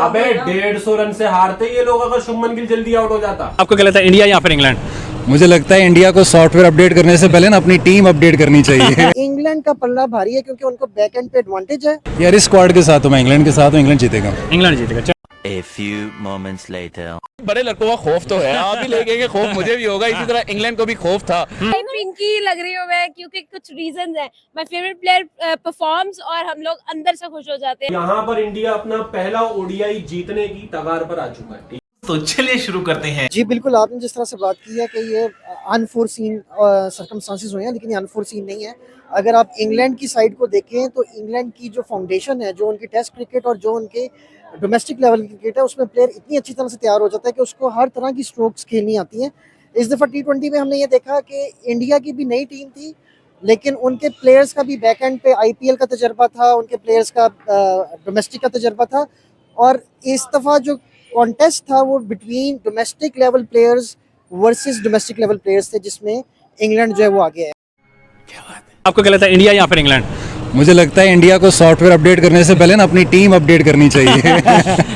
अबे 150 रन से हारते ये लोग अगर शुभमन गिल जल्दी आउट हो जाता। आपको क्या लगता है, इंडिया या फिर इंग्लैंड? मुझे लगता है इंडिया को सॉफ्टवेयर अपडेट करने से पहले ना अपनी टीम अपडेट करनी चाहिए। इंग्लैंड का पल्ला भारी है क्योंकि उनको बैक एंड पे एडवांटेज है। यार इस स्क्वाड के साथ हूँ मैं, इंग्लैंड के साथ हूँ, इंग्लैंड जीतेगा। इंग्लैंड जीतेगा। A few moments later. बड़े लड़कों का खौफ तो है, आप भी लेके खौफ मुझे भी होगा, इसी तरह इंग्लैंड को भी खौफ था। पिंकी लग रही हूँ मैं क्योंकि कुछ रीजंस हैं। माय फेवरेट प्लेयर परफॉर्म्स और हम लोग अंदर से खुश हो जाते हैं। यहाँ पर इंडिया अपना पहला ओडीआई जीतने की कगार पर आ चुका है। तो चलिए शुरू करते हैं। जी बिल्कुल, आपने जिस तरह से बात की है कि ये अनफोर्सीन सर्कमस्टांसेस हुए हैं, लेकिन ये अनफोर्सीन नहीं है। अगर आप इंग्लैंड की साइड को देखें तो इंग्लैंड की जो फाउंडेशन है, जो उनकी टेस्ट क्रिकेट और जो उनके डोमेस्टिक लेवल क्रिकेट है, उसमें प्लेयर इतनी अच्छी तरह से तैयार हो जाता है कि उसको हर तरह की स्ट्रोक्स खेलनी आती हैं। इस दफ़ा T20 में हमने ये देखा कि इंडिया की भी नई टीम थी, लेकिन उनके प्लेयर्स का भी बैक एंड पे IPL का तजर्बा था, उनके प्लेयर्स का डोमेस्टिक का तजर्बा था। और इस दफ़ा जो कॉन्टेस्ट था वो between domestic level players versus domestic level players थे, जिसमें इंग्लैंड जो है वो आगे है। आपको क्या लगता है, इंडिया या फिर इंग्लैंड? मुझे लगता है इंडिया को सॉफ्टवेयर अपडेट करने से पहले ना अपनी टीम अपडेट करनी चाहिए।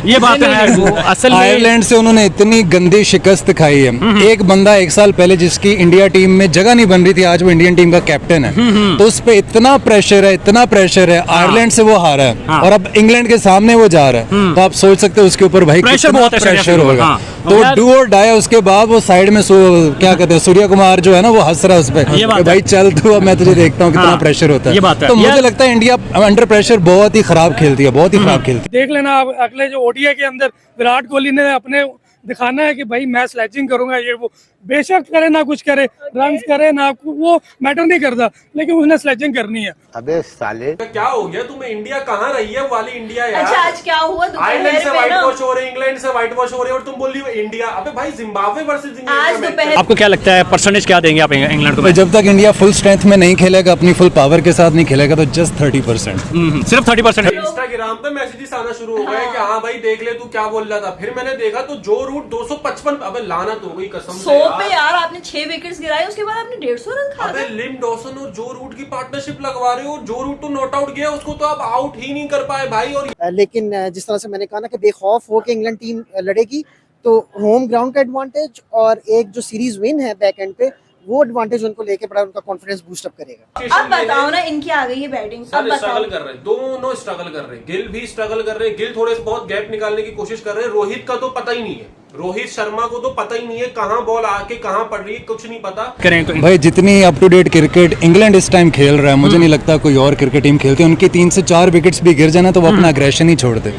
ये बात है वो असल में आयरलैंड से उन्होंने इतनी गंदी शिकस्त खाई है। एक बंदा 1 साल पहले जिसकी इंडिया टीम में जगह नहीं बन रही थी, आज वो इंडियन टीम का कैप्टन है। तो उस पे इतना प्रेशर है, इतना प्रेशर है। आयरलैंड से वो हारा है और अब इंग्लैंड के सामने वो जा रहा है। तो आप सोच सकते हो उसके ऊपर भाई कितना प्रेशर होगा। तो डू और डाई, उसके बाद वो साइड में क्या कहते हैं, सूर्य कुमार जो है ना, वो हंस रहा है उस पे, भाई चल तू, अब मैं तुझे देखता हूँ कितना प्रेशर होता है। तो मुझे लगता है इंडिया अंडर प्रेशर बहुत ही खराब खेलती है, बहुत ही खराब खेलती है। देख लेना आप अगले जो ओडीआई के अंदर विराट कोहली ने अपने दिखाना है कि भाई मैं स्लेजिंग करूंगा, ये वो बेशक करे ना कुछ करे, रन करे ना, वो मैटर नहीं करता, लेकिन उसने स्लेजिंग करनी है। अबे साले क्या हो गया तुम्हें? इंडिया कहाँ रही है वाली इंडिया यार? अच्छा आज क्या हुआ? आयरलैंड से व्हाइट वॉश हो रहे, इंग्लैंड से व्हाइट वॉश हो रहे और तुम बोल रही हो इंडिया। अबे भाई जिम्बाब्वे वर्सेस इंग्लैंड। आपको क्या लगता है, परसेंटेज क्या देंगे आप इंग्लैंड को? जब तक इंडिया फुल स्ट्रेंथ में नहीं खेलेगा, अपनी फुल पावर के साथ नहीं खेलेगा, तो जस्ट 30%, सिर्फ 30%। इंस्टाग्राम पे मैसेजेस आना शुरू हो गए कि हाँ भाई देख ले तू क्या बोल रहा था। फिर मैंने देखा तो जो रूट 255, अबे लानत हो गई कसम से 100 पे यार आपने 6 विकेट्स गिराए, उसके बाद आपने 150 रन खा अबे लिम डॉसन और जो रूट की पार्टनरशिप लगवा रहे हो, जो रूट तो नॉट आउट गया उसको तो आप आउट ही नहीं कर पाए भाई। और लेकिन जिस तरह से मैंने कहा ना कि बेखौफ हो के इंग्लैंड टीम लड़ेगी, तो होम ग्राउंड का एडवांटेज और एक जो सीरीज विन है बैक एंड पे, वो एडवांटेज उनको लेके बड़ा उनका कॉन्फिडेंस बूस्ट अप करेगा। अब बताओ ना, इनकी आ गई है बैटिंग, अब बताओ। स्ट्रगल कर रहे, दोनों स्ट्रगल कर रहे, गिल भी स्ट्रगल कर रहे। गिल थोड़े बहुत गैप निकालने की कोशिश कर रहे हैं। रोहित का तो पता ही नहीं है, रोहित शर्मा को तो पता ही नहीं है कहां बॉल आके कहां पड़ रही है, कुछ नहीं पता। करें तो भाई जितनी up to date cricket England इस टाइम खेल रहा है, मुझे नहीं लगता कोई और क्रिकेट टीम खेलती है। उनकी 3 से 4 विकेट्स भी गिर जाना तो वो अपना अग्रेशन ही छोड़ दे।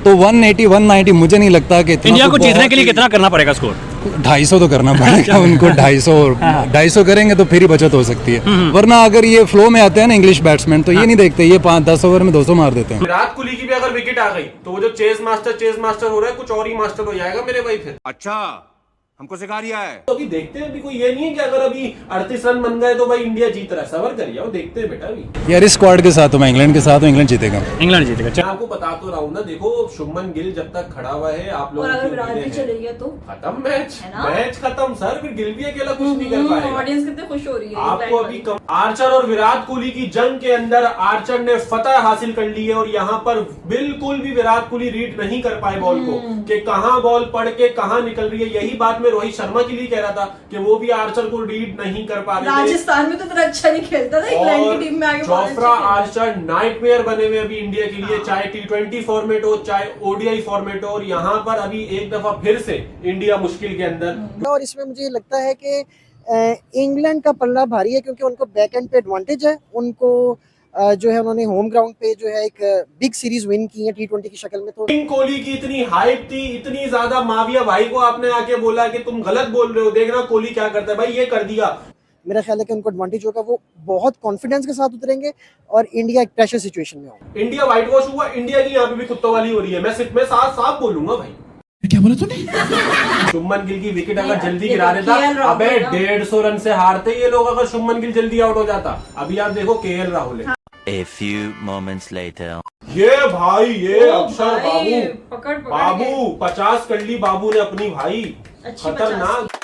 तो 180 190 मुझे नहीं लगता कि इंडिया को जीतने के लिए कितना करना पड़ेगा स्कोर? 250 तो करना पड़ेगा उनको। 250 करेंगे तो फिर ही बचत हो सकती है, वरना अगर ये फ्लो में आते हैं ना इंग्लिश बैट्समैन, तो ये नहीं देखते, ये 5-10 ओवर में 200 मार देते हैं। विराट कोहली की भी अगर विकेट आ गई तो वो जो चेस मास्टर हो रहा है, कुछ और ही मास्टर हो जाएगा मेरे भाई फिर। अच्छा हमको सिखा रिया है। तो अभी देखते हैं, अभी कोई ये नहीं है कि अगर अभी 38 रन बन गए तो भाई इंडिया जीत रहा है। सबर करिए, देखते हैं बेटा। अभी यार इस स्क्वाड के साथ हूँ मैं, इंग्लैंड के साथ हूँ, इंग्लैंड जीतेगा। इंग्लैंड जीतेगा। मैं आपको बता तो रहा हूँ ना, देखो शुभमन गिल जब तक खड़ा हुआ है, आप लोग चले गया तो खत्म मैच खत्म सर। फिर गिल भी अकेला कुछ नहीं कर पाएगा। ऑडियंस कितने खुश हो रही है आपको अभी आर्चर और विराट कोहली की जंग के अंदर आर्चर ने फतह हासिल कर ली है और यहाँ पर बिल्कुल भी विराट कोहली रीड नहीं कर पाए बॉल को कि कहाँ बॉल पड़ के कहाँ निकल रही है। यही बात मैं रोहित शर्मा के लिए कह रहा था कि वो भी आर्चर को रीड नहीं कर पा रहे। राजस्थान में तो इतना अच्छा नहीं खेलता था, इंग्लैंड की टीम में आगे जोफ्रा आर्चर नाइटमेयर बने हुए अभी इंडिया के लिए, चाहे T20 फॉर्मेट हो चाहे ODI फॉर्मेट हो। और यहाँ पर अभी एक दफा फिर से इंडिया मुश्किल के अंदर। और इसमें मुझे लगता है कि इंग्लैंड का पल्ला भारी है क्योंकि उनको बैक एंड पे एडवांटेज है। उनको जो है उन्होंने होम ग्राउंड पे जो है एक बिग सीरीज विन की है T20 की शक्ल में। तो कोहली की इतनी हाइप थी, इतनी ज्यादा। माविया भाई को आपने आके बोला कि तुम गलत बोल रहे हो, देखना कोहली क्या करता है। भाई ये कर दिया। मेरा ख्याल है कि उनको एडवांटेज होगा, वो बहुत कॉन्फिडेंस के साथ उतरेंगे और इंडिया एक प्रेशर सिचुएशन में होगा। इंडिया व्हाइट वॉश हुआ, इंडिया की यहाँ पे भी कुत्तों वाली हो रही है। मैं साफ बोलूंगा भाई। क्या बोला तूने? शुभमन गिल की विकेट अगर जल्दी गिरा देता, अबे 150 रन से हारते ये लोग अगर शुभमन गिल जल्दी आउट हो जाता। अभी आप देखो KL राहुल है। A few moments later. ये भाई ये अक्षर बाबू 50 कर ली बाबू ने अपनी भाई, खतरनाक।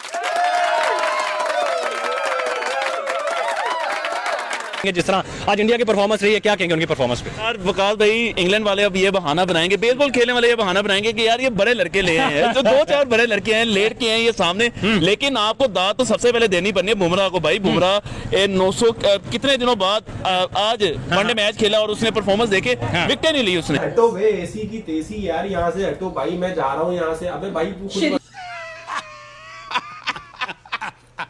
जिस तरह आज इंडिया की परफॉर्मेंस रही है, क्या कहेंगे उनकी परफॉर्मेंस पे? यार वकास भाई, इंग्लैंड वाले अब ये बहाना बनाएंगे, बेसबॉल खेलने वाले ये बहाना बनाएंगे कि यार ये बड़े लड़के ले आए हैं, जो 2-4 बड़े लड़के हैं लेट के हैं ये सामने। लेकिन आपको दाद तो सबसे पहले देनी पड़नी है बुमराह को भाई। बुमराह 900 कितने दिनों बाद आज वनडे मैच खेला और उसने परफॉर्मेंस देके विकेट नहीं ली उसने। हटो वे एसी की तेजी यार, यहाँ से हटो भाई, मैं जा रहा हूँ यहाँ से। अबे भाई तू खुद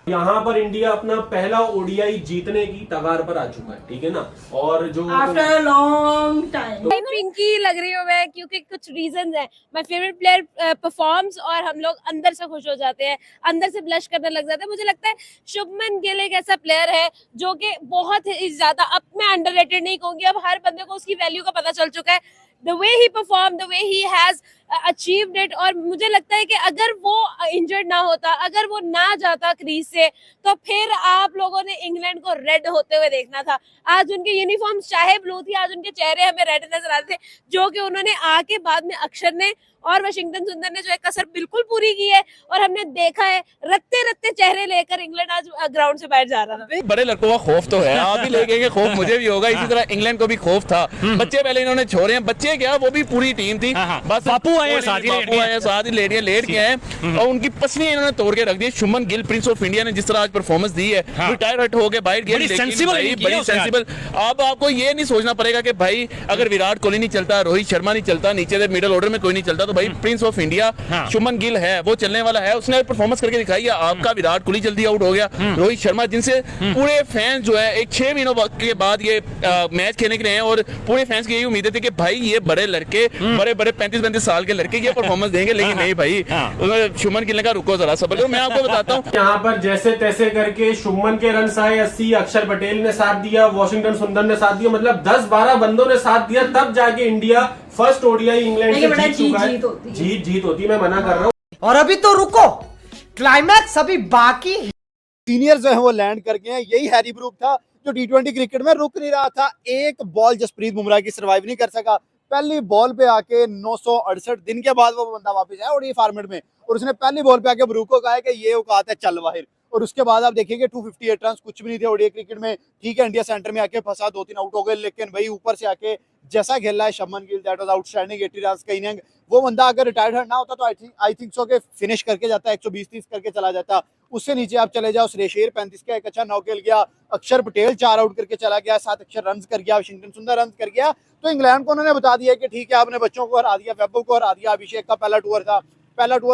यहाँ पर इंडिया अपना पहला ओडीआई जीतने की कगार पर आ चुका है, ठीक है ना। और जो आफ्टर लॉन्ग टाइम पिंकी लग रही हूँ मैं, क्योंकि कुछ रीजंस हैं। माय फेवरेट प्लेयर परफॉर्म्स और हम लोग अंदर से खुश हो जाते हैं, अंदर से ब्लश करने लग जाते हैं। मुझे लगता है शुभमन गिल एक ऐसा प्लेयर है जो कि बहुत ही ज्यादा, अब मैं अंडररेटेड नहीं कहूंगी, अब हर बंदे को उसकी वैल्यू का पता चल चुका है। The way he perform, the way he has achieved it. और मुझे लगता है कि अगर वो इंजर्ड ना होता, अगर वो ना जाता क्रीज से, तो फिर आप लोगों ने इंग्लैंड को रेड होते हुए देखना था। आज उनके यूनिफॉर्म चाहे ब्लू थी, आज उनके चेहरे हमें रेड नजर आते थे, जो कि उन्होंने आके बाद में अक्षर ने और वाशिंगटन सुंदर ने जो एक कसर बिल्कुल पूरी की है। और हमने देखा है रत्ते रत्ते चेहरे लेकर इंग्लैंड आज ग्राउंड से बाहर जा रहा था। बड़े लड़कों का खौफ तो है, आप भी लेके खौफ मुझे भी होगा, इसी तरह इंग्लैंड को भी खौफ था। बच्चे पहले इन्होंने छोड़े हैं, बच्चे क्या वो भी पूरी टीम थी, बस बापू आए साथ ही लेट गए हैं और उनकी पसलियां इन्होंने तोड़ के रख दी। Shubman Gill prince of India ने जिस तरह आज परफॉर्मेंस दी है, रिटायर हो गए बाहर गए, बड़ी सेंसिबल। अब आपको ये नहीं सोचना पड़ेगा कि भाई अगर विराट कोहली नहीं चलता, रोहित शर्मा नहीं चलता, नीचे से मिडिल ऑर्डर में कोई नहीं चलता, तो भाई Prince of India Shubman Gill है, वो चलने वाला है। उसने परफॉर्मेंस करके दिखाई है। आपका विराट कोहली जल्दी आउट हो गया, रोहित शर्मा जिनसे पूरे फैंस जो है एक 6 महीनों के बाद ये मैच खेलने के लिए हैं और पूरे फैंस की यही उम्मीद थी कि भाई ये बड़े लड़के, बड़े 35-35 साल के लड़के ये परफॉर्मेंस देंगे, लेकिन नहीं भाई, शुभमन गिल ने कहा रुको जरा सब्र करो। मैं आपको बताता हूँ, यहाँ पर जैसे तैसे करके शुभमन के रन आए 80, अक्षर पटेल ने साथ दिया, वाशिंगटन सुंदर ने साथ दिया, मतलब 10-12 बंदों ने साथ दिया, तब जाके इंडिया फर्स्ट ओडीआई इंग्लैंड से जीत चुका है। जीत होती, मैं मना कर रहा हूँ। और अभी तो रुको, क्लाइमैक्स अभी बाकी। सीनियर जो है वो लैंड कर गए हैं। यही हैरी ब्रूक था जो टी20 क्रिकेट में रुक नहीं रहा था। एक बॉल जसप्रीत बुमराह की सर्वाइव नहीं कर सका। पहली बॉल पे आके 968 दिन के बाद वो बंदा वापस आया ओडीआई फॉर्मेट में, और उसने पहली बॉल पे आके ब्रूक को कहा कि ये औकात है, चल बाहर। और उसके बाद आप देखिए 258 रन कुछ भी नहीं थे ओडीआई क्रिकेट में। ठीक है, इंडिया सेंटर में आके फंसा, 2-3 आउट हो गए, लेकिन भाई ऊपर से आके जैसा खेला है Shubman Gill, that was outstanding. 80 run का इनिंग। वो बंदा अगर रिटायर्ड ना होता तो आई थिंक सो के फिनिश करके जाता, 120-30 करके चला जाता। उससे नीचे आप चले जाओ, सुरेश अय्यर 35 का एक अच्छा नॉक खेल गया, अक्षर पटेल 4 आउट करके चला गया, 7 अक्षर रन कर गया, वाशिंगटन सुंदर रन कर गया। तो इंग्लैंड को उन्होंने बता दिया कि ठीक है, आपने बच्चों को हरा दिया, वैभव को हरा दिया, अभिषेक का पहला टूर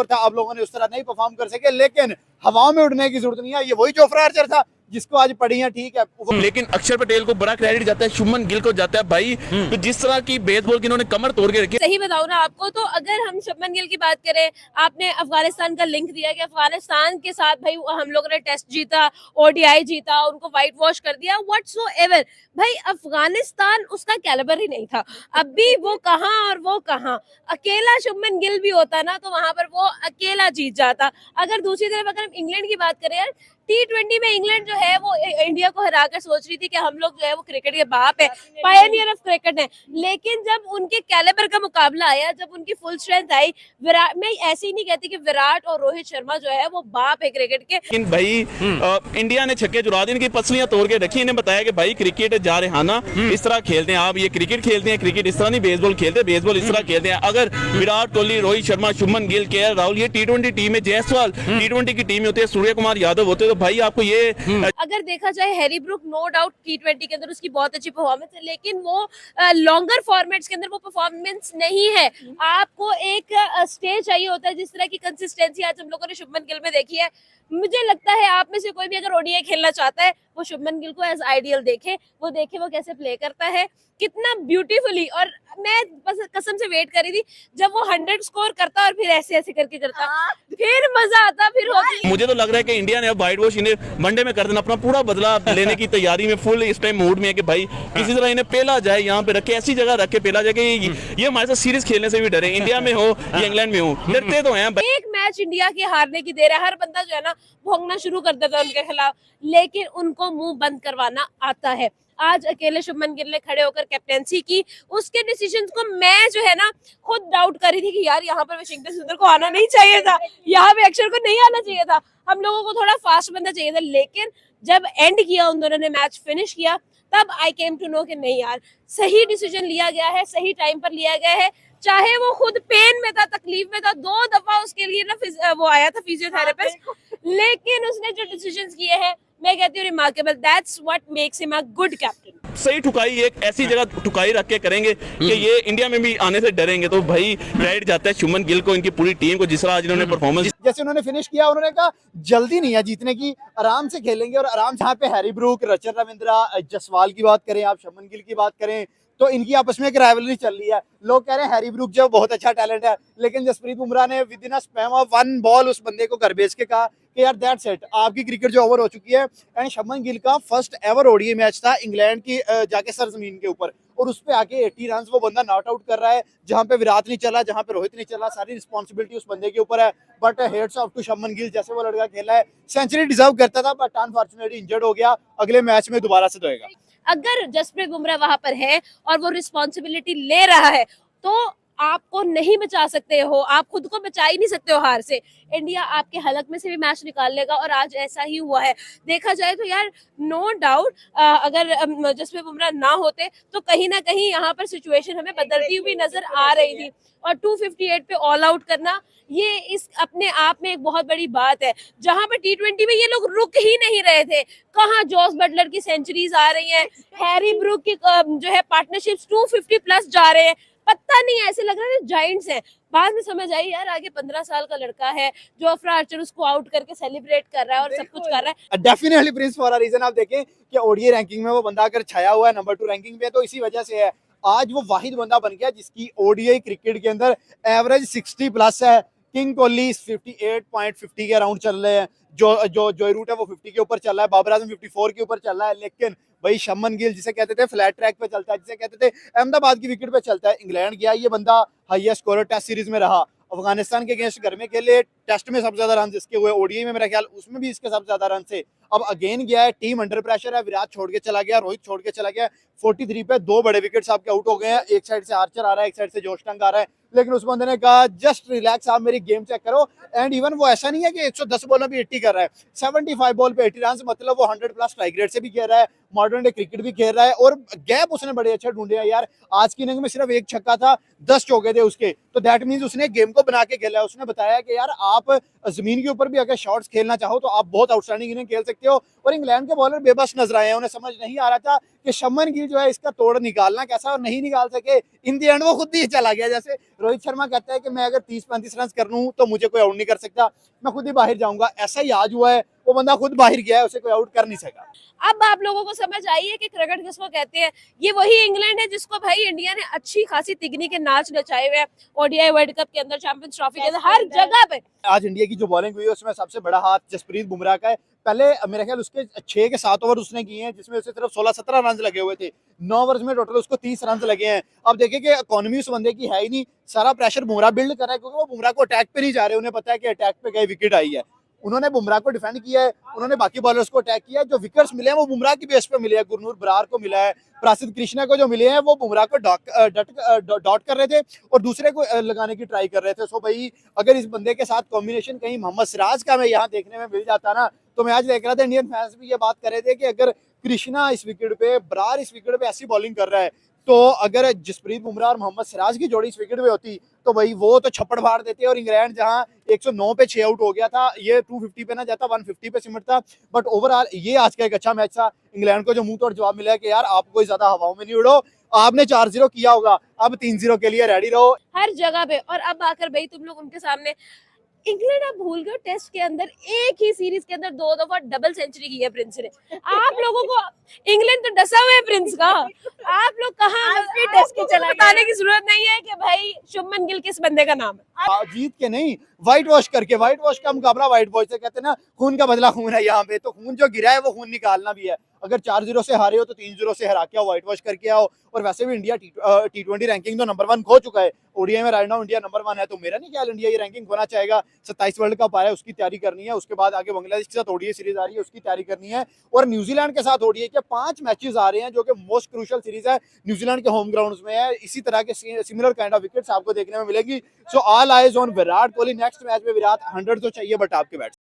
था, आप लोगों ने उस तरह नहीं परफॉर्म कर सके, लेकिन हवाओं में उड़ने की जरूरत नहीं है। ये वही जोफ्रा आर्चर था जिसको आज पड़ी है, ठीक है। लेकिन अक्षर पटेल को बड़ा क्रेडिट जाता है, शुभमन गिल को जाता है भाई। तो जिस तरह की बेसबॉल की इन्होंने कमर तोड़ के रखी। सही बताऊं ना आपको, तो अगर हम शुभमन गिल की बात करें, आपने अफगानिस्तान का लिंक दिया कि अफगानिस्तान के साथ भाई हम लोगों ने टेस्ट जीता, ओडीआई जीता, उनको व्हाइट वॉश कर दिया, व्हाटसोएवर। भाई अफगानिस्तान उसका कैलिबर ही नहीं था। अब भी वो कहां और वो कहां, अकेला शुभमन गिल भी होता ना तो वहां पर वो अकेला जीत जाता। अगर दूसरी तरफ अगर हम इंग्लैंड की बात करें यार, टी20 में इंग्लैंड जो है वो इंडिया को हराकर सोच रही थी कि हम लोग जो है वो क्रिकेट के बाप है, पायनियर ऑफ क्रिकेट है। लेकिन जब उनके कैलिबर का मुकाबला आया, जब उनकी फुल स्ट्रेंथ आई, विराट, मैं ऐसे ही नहीं कहती कि विराट और रोहित शर्मा जो है वो बाप है क्रिकेट के। लेकिन भाई इंडिया ने छक्के चुरा दी, इनकी पसलियां तोड़ के रखी। इन्हें बताया कि भाई क्रिकेट जा रहे हैं ना, इस तरह खेलते हैं आप, ये क्रिकेट खेलते हैं, क्रिकेट इस तरह नहीं बेसबॉल खेलते, बेसबॉल इस तरह खेलते हैं। अगर विराट कोहली, रोहित शर्मा, शुभमन गिल, केएल राहुल ये टी20 टीम है, जायसवाल टी20 की टीम होती है, सूर्य कुमार यादव होते, तो भाई आपको ये अगर देखा जाए हैरी ब्रूक नो डाउट टी20 के अंदर उसकी बहुत अच्छी परफॉर्मेंस है, लेकिन वो लॉन्गर फॉर्मेट्स के अंदर वो परफॉर्मेंस नहीं है। आपको एक स्टेज चाहिए होता है, जिस तरह की कंसिस्टेंसी आज हम लोगों ने शुभमन गिल में देखी है। मुझे लगता है आप में से कोई भी अगर ओडीआई खेलना चाहता है, वो शुभमन गिल को एज आइडियल देखे, वो देखे वो कैसे प्ले करता है, कितना ब्यूटीफुली। और मैं बस कसम से वेट कर रही थी जब वो 100 स्कोर करता और फिर ऐसे ऐसे करके करता, फिर मजा आता, फिर होती। मुझे तो लग रहा है कि इंडिया ने अब व्हाइट वॉश इन्हें वनडे में कर देना, अपना पूरा बदला लेने की तैयारी में फुल इस टाइम मूड में है कि भाई किसी तरह इन्हें पेला जाए, यहाँ पे रखे, ऐसी जगह रख के पेला जाए कि ये हमारे साथ सीरीज खेलने से भी डरे, इंडिया में हो या इंग्लैंड में हो, डरते तो हैं। एक मैच इंडिया के हारने की देर है, हर बंदा जो है ना भोंगना शुरू कर देता है उनके खिलाफ, लेकिन उनको मुंह बंद करवाना आता है। आज अकेले शुभमन गिल ने खड़े होकर कैप्टेंसी की, उसके डिसीजंस को मैं जो है ना खुद डाउट कर रही थी कि यार यहाँ पर वाशिंगटन सुंदर को आना नहीं चाहिए था, यहाँ पे अक्षर को नहीं आना चाहिए था, हम लोगों को थोड़ा फास्ट बनना चाहिए था। लेकिन जब एंड किया उन दोनों ने, मैच फिनिश किया, तब आई केम टू नो कि नहीं यार, सही डिसीजन लिया गया है, सही टाइम पर लिया गया है। चाहे वो खुद पेन में था, तकलीफ में था, 2 दफा उसके लिए ना वो आया था फिजियोथेरेपिस्ट, लेकिन उसने जो डिसीजंस किए हैं, मैं कहती हूँ remarkable. That's what makes him a good captain. सही ठुकाई एक ऐसी जगह ठुकाई रख के करेंगे कि ये इंडिया में भी आने से डरेंगे, तो भाई क्रेडिट जाता है शुभमन गिल को, इनकी पूरी टीम को, जिस तरह आज इन्होंने परफॉर्मेंस जैसे उन्होंने फिनिश किया, उन्होंने कहा जल्दी नहीं है जीतने की, आराम से खेलेंगे और आराम। जहाँ पे हैरी ब्रूक, रचन रविंद्रा, जसवाल की बात करें, आप शुभमन गिल की बात करें, तो इनकी आपस में एक राइवलरी चल रही है। लोग कह रहे हैं हैरी ब्रूक जो बहुत अच्छा टैलेंट है, लेकिन जसप्रीत बुमराह ने with in a span of 1 ball उस बंदे को घर भेज के कहा कि यार दैट्स इट, आपकी क्रिकेट जो ओवर हो चुकी है। एंड शुभमन गिल का फर्स्ट एवर ओडीआई मैच था इंग्लैंड की जाके सरजमीन के ऊपर, और उस पे आके 80 रन वो बंदा नॉट आउट कर रहा है, जहां पे विराट नहीं चला, जहां पे रोहित नहीं चला, सारी रिस्पांसिबिलिटी उस बंदे के ऊपर है। But hats off to Shubman Gill, जैसे वो लड़का खेला है, सेंचुरी डिजर्व करता था, बट अनफॉर्चुनेटली इंजर्ड हो गया, अगले मैच में दोबारा से धोएगा। अगर जसप्रीत बुमराह वहां पर है और वो रिस्पॉन्सिबिलिटी ले रहा है, तो आपको नहीं बचा सकते हो, आप खुद को बचा ही नहीं सकते हो हार से। इंडिया आपके हलक में से भी मैच निकाल लेगा, और आज ऐसा ही हुआ है। देखा जाए तो यार नो डाउट, अगर जसप्रीत बुमराह ना होते तो कहीं ना कहीं यहाँ पर सिचुएशन हमें बदलती हुई नजर आ रही थी। और 258 पे ऑल आउट करना, ये इस अपने आप में एक बहुत बड़ी बात है। जहां पर T20 में ये लोग रुक ही नहीं रहे थे, कहाँ जॉस बटलर की सेंचुरीज आ रही हैं, हैरी ब्रूक की जो है पार्टनरशिप्स 250 प्लस जा रहे हैं, पता नहीं ऐसे लग रहा है जाइंट्स हैं। बाद में समझ आई यार आगे 15 साल का लड़का है, जो अफरा आर्चर उसको आउट करके सेलिब्रेट कर रहा है और सब कुछ कर रहा है। Definitely prince for a reason. आप देखें कि ओडीआई रैंकिंग में वो बंदा अगर छाया हुआ है नंबर 2 रैंकिंग पे, तो इसी वजह से है। आज वो वाहिद बंदा बन गया जिसकी ओडीआई क्रिकेट के अंदर एवरेज 60 प्लस है। किंग कोहली 58.50 के अराउंड चल रहे हैं, जो रूट है वो 50 के ऊपर चल रहा है, बाबर आजम 54 के ऊपर चल रहा है। लेकिन भाई शुभमन गिल जिसे कहते थे फ्लैट ट्रैक पे चलता है, जिसे कहते थे अहमदाबाद की विकेट पे चलता है, इंग्लैंड गया, ये बंदा हाईएस्ट स्कोरर टेस्ट सीरीज में रहा, अफगानिस्तान के अगेंस्ट घर में खेले, टेस्ट में सबसे ज्यादा रन जिसके हुए, ओडीआई में मेरा ख्याल उसमें भी इसके सबसे ज्यादा रन थे। अब अगेन गया है, टीम अंडर प्रेशर है, विराट छोड़ के चला गया, रोहित छोड़ के चला गया, 43 पे 2 बड़े विकेट्स आपके आउट हो गए हैं। एक साइड से आर्चर आ रहा है, एक साइड से जोश टंग आ रहा है, लेकिन उस बंदे ने कहा जस्ट रिलैक्स, आप मेरी गेम चेक करो। एंड इवन वो ऐसा नहीं है कि 110 बॉल में भी 80 कर रहा है, 75 बॉल पे 80 रन, मतलब वो 100 प्लस स्ट्राइक रेट से भी खेल रहा है, मॉडर्न डे क्रिकेट भी खेल रहा है, और गैप उसने बड़े अच्छे ढूंढे हैं यार। आज की इनिंग में सिर्फ 1 छक्का था, 10 चौके थे उसके, तो दैट मींस उसने गेम को बना के खेला है। उसने बताया कि यार आप जमीन के ऊपर भी अगर शॉट्स खेलना चाहो तो आप बहुत आउटस्टैंडिंग इनिंग खेल सकते हो। और इंग्लैंड के बॉलर बेबस नजर आए हैं, उन्हें समझ नहीं आ रहा था कि शुभमन गिल जो है इसका तोड़ निकालना कैसा, और नहीं निकाल सके। इन दी एंड वो खुद ही चला गया। जैसे रोहित शर्मा कहता है कि मैं अगर 30-35 रन कर लूं तो मुझे कोई आउट नहीं कर सकता, मैं खुद ही बाहर जाऊंगा, ऐसा ही आज हुआ है। वो बंदा खुद बाहर गया है, उसे कोई आउट कर नहीं सका। अब आप लोगों को समझ आई है कि क्रिकेट किसको कहते हैं। ये वही इंग्लैंड है जिसको भाई इंडिया ने अच्छी खासी तिगनी के नाच नचाए हुए हैं, ओडीआई वर्ल्ड कप के अंदर, चैंपियंस ट्रॉफी के अंदर, हर जगह पे। आज इंडिया की जो बॉलिंग हुई है उसमें सबसे बड़ा हाथ जसप्रीत बुमराह का है। पहले मेरे ख्याल उसके 6 के 7 ओवर उसने किए हैं, जिसमें उसे सिर्फ 16-17 रन लगे हुए थे। 9 ओवर्स में टोटल उसको 30 रन लगे हैं। अब देखिए कि इकोनॉमी उस बंदे की है ही नहीं, सारा प्रेशर बुमराह बिल्ड कर रहा है, क्योंकि वो बुमराह को अटैक पे नहीं जा रहे। उन्हें पता है कि अटैक पे गई विकेट आई है, उन्होंने बुमराह को डिफेंड किया है, उन्होंने बाकी बॉलर्स को अटैक किया है। जो विकेट्स मिले हैं वो बुमराह की बेस पे मिले हैं, गुरनूर बरार को मिला है, प्रासिद कृष्णा को जो मिले हैं वो बुमराह को डॉट कर रहे थे और दूसरे को लगाने की ट्राई कर रहे थे। सो भाई अगर इस बंदे के साथ कॉम्बिनेशन कहीं मोहम्मद सिराज का मैं यहाँ देखने में मिल जाता ना, तो मैं आज देख रहा था इंडियन फैंस भी ये बात कर रहे थे कि अगर कृष्णा इस विकेट पे, बरार इस विकेट पे ऐसी बॉलिंग कर रहा है, तो अगर जसप्रीत बुमराह और मोहम्मद सिराज की जोड़ी इस विकेट पे होती तो भाई वो तो छप्पड़ फाड़ देते। और इंग्लैंड जहां 109 पे 6 आउट हो गया था, ये 250 पे ना जाता, 150 पे सिमटता। बट ओवरऑल ये आज का एक अच्छा मैच था। इंग्लैंड को जो मुंह तोड़ जवाब मिला है कि यार आप कोई ज्यादा हवाओं में नहीं उड़ो, आपने 4-0 किया होगा, अब 3-0 के लिए रेडी रहो हर जगह पे। और अब आकर भाई तुम लोग उनके सामने, इंग्लैंड आप भूल गए टेस्ट के अंदर एक ही सीरीज के अंदर 2 दफा डबल सेंचुरी की है प्रिंस ने। आप लोगों को इंग्लैंड तो डसा हुआ है प्रिंस का, आप लोग कहाँ टेस्ट के चला, बताने की जरूरत नहीं है कि भाई शुभमन गिल किस बंदे का नाम है। जीत के नहीं, व्हाइट वॉश करके। व्हाइट वॉश का मुकाबला व्हाइट वॉश से कहते हैं ना, खून का बदला खून है यहाँ पे, तो खून जो गिरा है वो खून निकालना भी है। अगर 4-0 से हारे हो तो 3-0 से हरा के आओ, व्हाइट वॉश करके आओ। और वैसे भी इंडिया T20 रैंकिंग तो नंबर 1 खो चुका है, ओडीआई में राइट नाउ इंडिया नंबर 1 है, तो मेरा नहीं ख्याल इंडिया ये रैंकिंग खोना चाहेगा। 27 वर्ल्ड कप आ रहा है, उसकी तैयारी करनी है, उसके बाद आगे बांग्लादेश के साथ ओडीआई सीरीज आ रही है, उसकी तैयारी करनी है, और न्यूजीलैंड के साथ ओडीआई के 5 मैचेस आ रहे हैं जो कि मोस्ट क्रूशियल सीरीज है, न्यूजीलैंड के होम ग्राउंड्स में है। इसी तरह के सिमिलर काइंड ऑफ विकेट्स आपको देखने में मिलेगी। So all eyes on Virat Kohli. Next match में विराट 100 तो चाहिए, बट आपके बैट